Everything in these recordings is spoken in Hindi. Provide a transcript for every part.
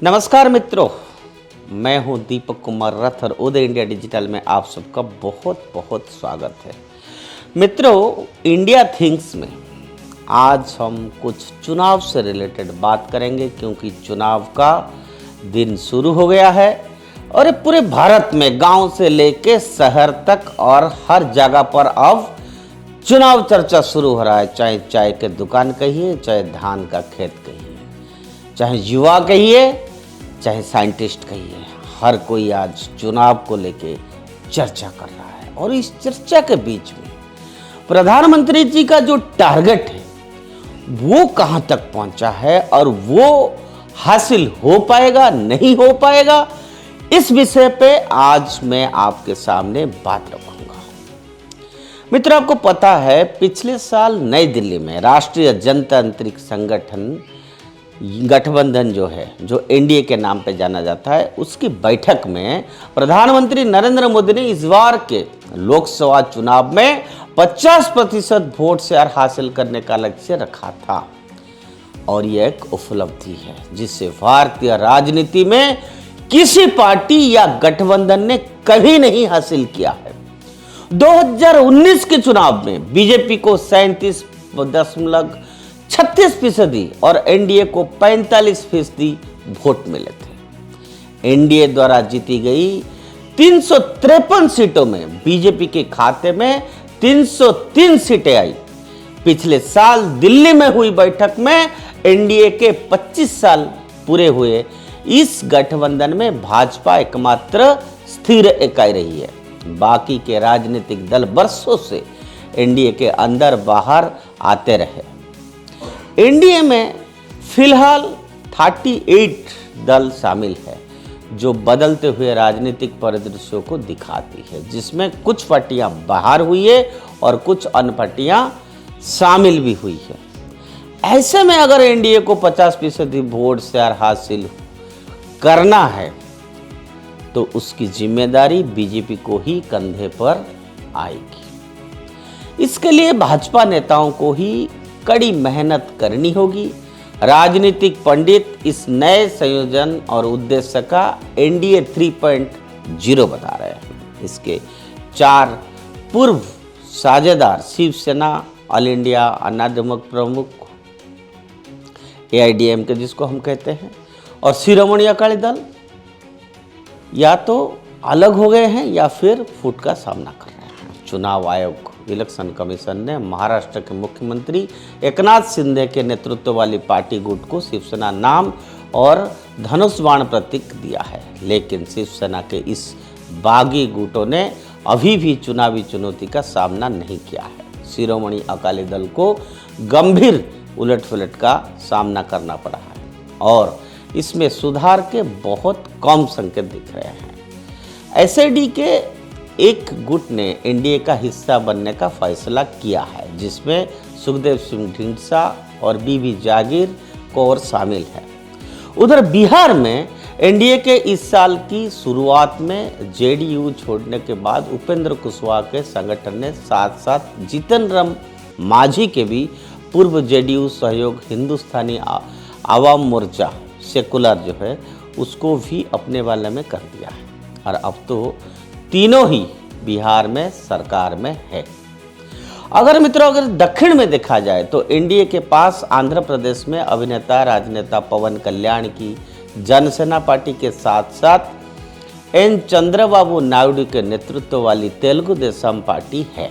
नमस्कार मित्रों, मैं हूं दीपक कुमार रथ और उदय इंडिया डिजिटल में आप सबका बहुत बहुत स्वागत है। मित्रों, इंडिया थिंग्स में आज हम कुछ चुनाव से रिलेटेड बात करेंगे क्योंकि चुनाव का दिन शुरू हो गया है और ये पूरे भारत में गांव से लेके शहर तक और हर जगह पर अब चुनाव चर्चा शुरू हो रहा है। चाहे चाय के दुकान कहिए, चाहे धान का खेत कहिए, चाहे युवा कहिए, चाहे साइंटिस्ट कहिए, हर कोई आज चुनाव को लेके चर्चा कर रहा है। और इस चर्चा के बीच में प्रधानमंत्री जी का जो टारगेट है वो कहां तक पहुंचा है और वो हासिल हो पाएगा नहीं हो पाएगा, इस विषय पे आज मैं आपके सामने बात रखूंगा। मित्र, आपको पता है पिछले साल नई दिल्ली में राष्ट्रीय जनतांत्रिक संगठन गठबंधन जो है, जो एनडीए के नाम पे जाना जाता है, उसकी बैठक में प्रधानमंत्री नरेंद्र मोदी ने इस बार के लोकसभा चुनाव में 50% वोट शेयर हासिल करने का लक्ष्य रखा था। और यह एक उपलब्धि है जिसे भारतीय राजनीति में किसी पार्टी या गठबंधन ने कभी नहीं हासिल किया है। 2019 के चुनाव में बीजेपी को 37.36% और एनडीए को 45% वोट मिले थे। एनडीए द्वारा जीती गई 353 सीटों में बीजेपी के खाते में 303 सीटें आई। पिछले साल दिल्ली में हुई बैठक में एनडीए के 25 साल पूरे हुए इस गठबंधन में भाजपा एकमात्र स्थिर इकाई रही है। बाकी के राजनीतिक दल वर्षों से एनडीए के अंदर बाहर आते रहे। एनडीए में फिलहाल 38 दल शामिल है जो बदलते हुए राजनीतिक परिदृश्यों को दिखाती है, जिसमें कुछ पार्टियां बाहर हुई है और कुछ अन्य पार्टियां शामिल भी हुई है। ऐसे में अगर एनडीए को 50% वोट शेयर हासिल करना है तो उसकी जिम्मेदारी बीजेपी को ही कंधे पर आएगी। इसके लिए भाजपा नेताओं को ही कड़ी मेहनत करनी होगी। राजनीतिक पंडित इस नए संयोजन और उद्देश्य का एनडीए 3.0 बता रहे हैं। इसके 4 पूर्व साझेदार शिवसेना, ऑल इंडिया अन्ना द्रमुक प्रमुख एआईडीएमके जिसको हम कहते हैं, और शिरोमणि अकाली दल या तो अलग हो गए हैं या फिर फूट का सामना कर रहे हैं। चुनाव आयोग इलेक्शन कमीशन ने महाराष्ट्र के मुख्यमंत्री एकनाथ शिंदे के नेतृत्व वाली पार्टी गुट को शिवसेना नाम और धनुष बाण प्रतीक दिया है, लेकिन शिवसेना के इस बागी गुटों ने अभी भी चुनावी चुनौती का सामना नहीं किया है। शिरोमणि अकाली दल को गंभीर उलटफुलट का सामना करना पड़ा है और इसमें सुधार के बहुत कम संकेत दिख रहे हैं। एसआईडी के एक गुट ने एनडीए का हिस्सा बनने का फैसला किया है, जिसमें सुखदेव सिंह ढींडसा और बीबी जागीर कौर शामिल है। उधर बिहार में एनडीए के इस साल की शुरुआत में जेडीयू छोड़ने के बाद उपेंद्र कुशवाहा के संगठन ने साथ साथ जीतन राम मांझी के भी पूर्व जेडीयू सहयोग हिंदुस्तानी आवाम मोर्चा सेकुलर जो है उसको भी अपने वाले में कर दिया है और अब तो तीनों ही बिहार में सरकार में है। अगर मित्रों अगर दक्षिण में देखा जाए तो एनडीए के पास आंध्र प्रदेश में अभिनेता राजनेता पवन कल्याण की जनसेना पार्टी के साथ साथ एन चंद्रबाबू नायडू के नेतृत्व वाली तेलुगु देशम पार्टी है।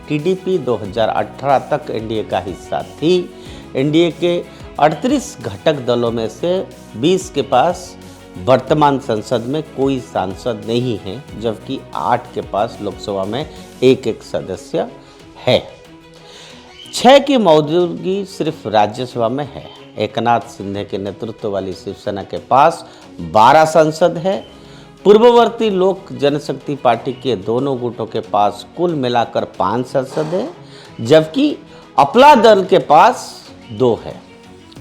टीडीपी 2018 तक एनडीए का हिस्सा थी। एनडीए के 38 घटक दलों में से 20 के पास वर्तमान संसद में कोई सांसद नहीं है, जबकि 8 के पास लोकसभा में एक सदस्य है। 6 की मौजूदगी सिर्फ राज्यसभा में है। एकनाथ शिंदे के नेतृत्व वाली शिवसेना के पास 12 सांसद है। पूर्ववर्ती लोक जनशक्ति पार्टी के दोनों गुटों के पास कुल मिलाकर 5 सांसद है, जबकि अपना दल के पास 2 है।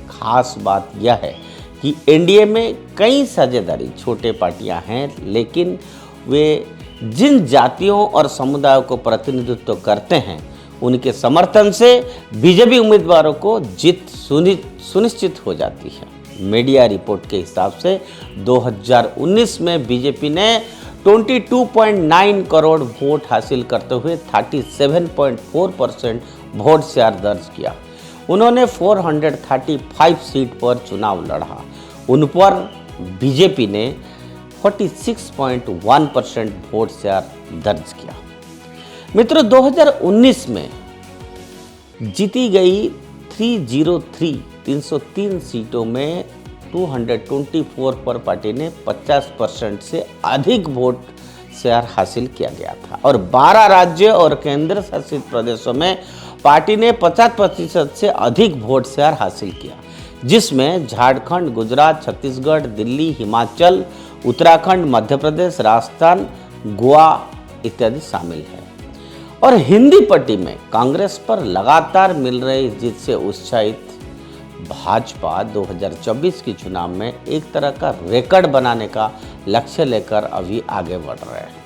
खास बात यह है कि एनडीए में कई साझेदारी छोटे पार्टियां हैं, लेकिन वे जिन जातियों और समुदायों को प्रतिनिधित्व करते हैं उनके समर्थन से बीजेपी उम्मीदवारों को जीत सुनिश्चित हो जाती है। मीडिया रिपोर्ट के हिसाब से 2019 में बीजेपी ने 22.9 करोड़ वोट हासिल करते हुए 37.4% वोट शेयर दर्ज किया। उन्होंने 435 सीट पर चुनाव लड़ा। उन पर बीजेपी ने 46.1% वोट शेयर दर्ज किया। मित्रों, 2019 में जीती गई 303 सीटों में 224 पर पार्टी ने 50% से अधिक वोट शेयर हासिल किया गया था और 12 राज्य और केंद्र शासित प्रदेशों में पार्टी ने 50% से अधिक वोट शेयर हासिल किया, जिसमें झारखंड, गुजरात, छत्तीसगढ़, दिल्ली, हिमाचल, उत्तराखंड, मध्य प्रदेश, राजस्थान, गोवा इत्यादि शामिल है। और हिंदी पट्टी में कांग्रेस पर लगातार मिल रही जीत से उत्साहित भाजपा 2024 के चुनाव में एक तरह का रिकॉर्ड बनाने का लक्ष्य लेकर अभी आगे बढ़ रहे हैं।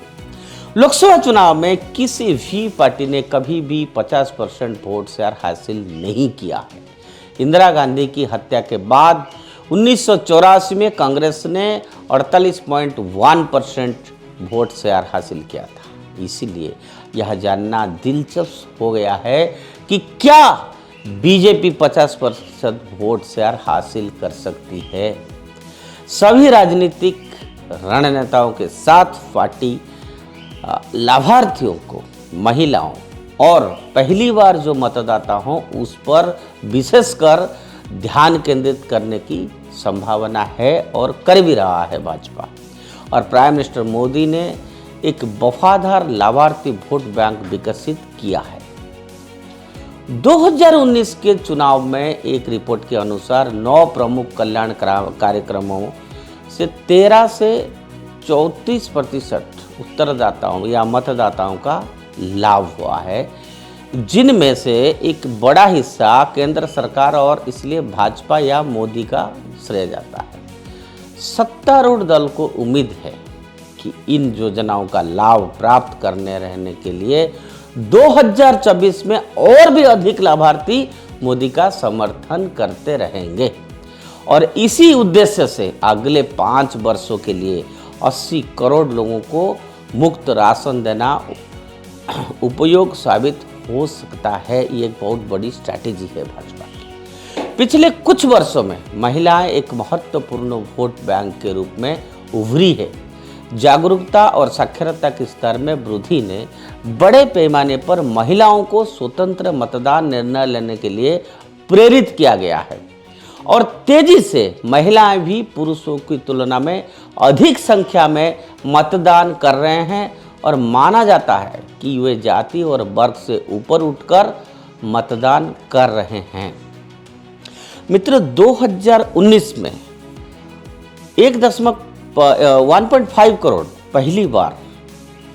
लोकसभा चुनाव में किसी भी पार्टी ने कभी भी 50% वोट शेयर हासिल नहीं किया है। इंदिरा गांधी की हत्या के बाद 1984 में कांग्रेस ने 48.1% वोट शेयर हासिल किया था। इसीलिए यह जानना दिलचस्प हो गया है कि क्या बीजेपी 50% वोट शेयर हासिल कर सकती है। सभी राजनीतिक रणनेताओं के साथ पार्टी लाभार्थियों को, महिलाओं और पहली बार जो मतदाता हों उस पर विशेषकर ध्यान केंद्रित करने की संभावना है और कर भी रहा है भाजपा। और प्राइम मिनिस्टर मोदी ने एक वफादार लाभार्थी वोट बैंक विकसित किया है। 2019 के चुनाव में एक रिपोर्ट के अनुसार 9 प्रमुख कल्याण कार्यक्रमों से 13 से 34% उत्तरदाताओं या मतदाताओं का लाभ हुआ है, जिनमें से एक बड़ा हिस्सा केंद्र सरकार और इसलिए भाजपा या मोदी का श्रेय जाता है। सत्तारूढ़ दल को उम्मीद है कि इन योजनाओं का लाभ प्राप्त करने रहने के लिए 2024 में और भी अधिक लाभार्थी मोदी का समर्थन करते रहेंगे और इसी उद्देश्य से अगले 5 वर्षों के लिए 80 करोड़ लोगों को मुफ्त राशन देना उपयोग साबित हो सकता है। ये एक बहुत बड़ी स्ट्रैटेजी है भाजपा की। पिछले कुछ वर्षों में महिलाएं एक महत्वपूर्ण वोट बैंक के रूप में उभरी है। जागरूकता और साक्षरता के स्तर में वृद्धि ने बड़े पैमाने पर महिलाओं को स्वतंत्र मतदान निर्णय लेने के लिए प्रेरित किया गया है और तेजी से महिलाएं भी पुरुषों की तुलना में अधिक संख्या में मतदान कर रहे हैं और माना जाता है कि वे जाति और वर्ग से ऊपर उठकर मतदान कर रहे हैं। मित्रों, 2019 में 1.5 करोड़ पहली बार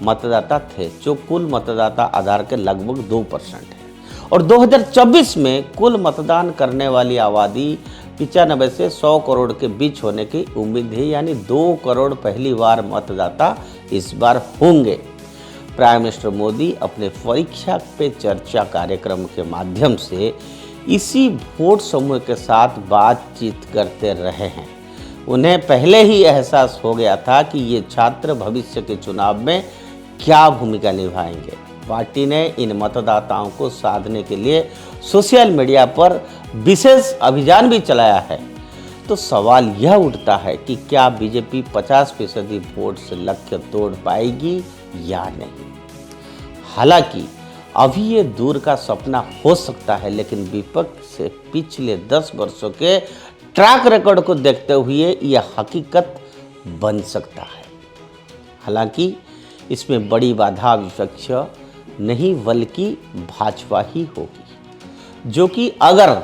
मतदाता थे, जो कुल मतदाता आधार के लगभग 2% है और 2024 में कुल मतदान करने वाली आबादी 95 से 100 करोड़ के बीच होने की उम्मीद है, यानी 2 करोड़ पहली बार मतदाता इस बार होंगे। प्राइम मिनिस्टर मोदी अपने परीक्षा पे चर्चा कार्यक्रम के माध्यम से इसी वोट समूह के साथ बातचीत करते रहे हैं। उन्हें पहले ही एहसास हो गया था कि ये छात्र भविष्य के चुनाव में क्या भूमिका निभाएंगे। पार्टी ने इन मतदाताओं को साधने के लिए सोशल मीडिया पर विशेष अभियान भी चलाया है। तो सवाल यह उठता है कि क्या बीजेपी 50% वोट से लक्ष्य तोड़ पाएगी या नहीं। हालांकि अभी ये दूर का सपना हो सकता है, लेकिन विपक्ष से पिछले 10 वर्षों के ट्रैक रिकॉर्ड को देखते हुए यह हकीकत बन सकता है। हालांकि इसमें बड़ी बाधा विपक्ष नहीं बल्कि भाजपा ही होगी, जो कि अगर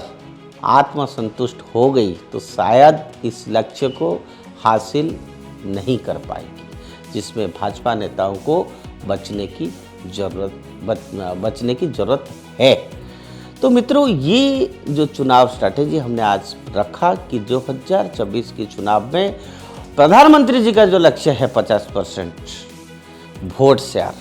आत्मसंतुष्ट हो गई तो शायद इस लक्ष्य को हासिल नहीं कर पाएगी, जिसमें भाजपा नेताओं को बचने की जरूरत है। तो मित्रों, ये जो चुनाव स्ट्रैटेजी हमने आज रखा कि 2024 के चुनाव में प्रधानमंत्री जी का जो लक्ष्य है 50% वोट शेयर,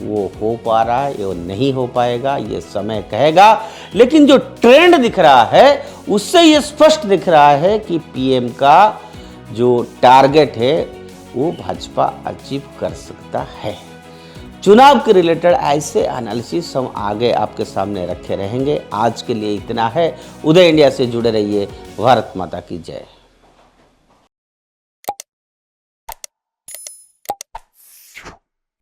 वो हो पा रहा है, वो नहीं हो पाएगा, ये समय कहेगा। लेकिन जो ट्रेंड दिख रहा है उससे ये स्पष्ट दिख रहा है कि पीएम का जो टारगेट है वो भाजपा अचीव कर सकता है। चुनाव के रिलेटेड ऐसे एनालिसिस हम आगे आपके सामने रखे रहेंगे। आज के लिए इतना है। उदय इंडिया से जुड़े रहिए। भारत माता की जय।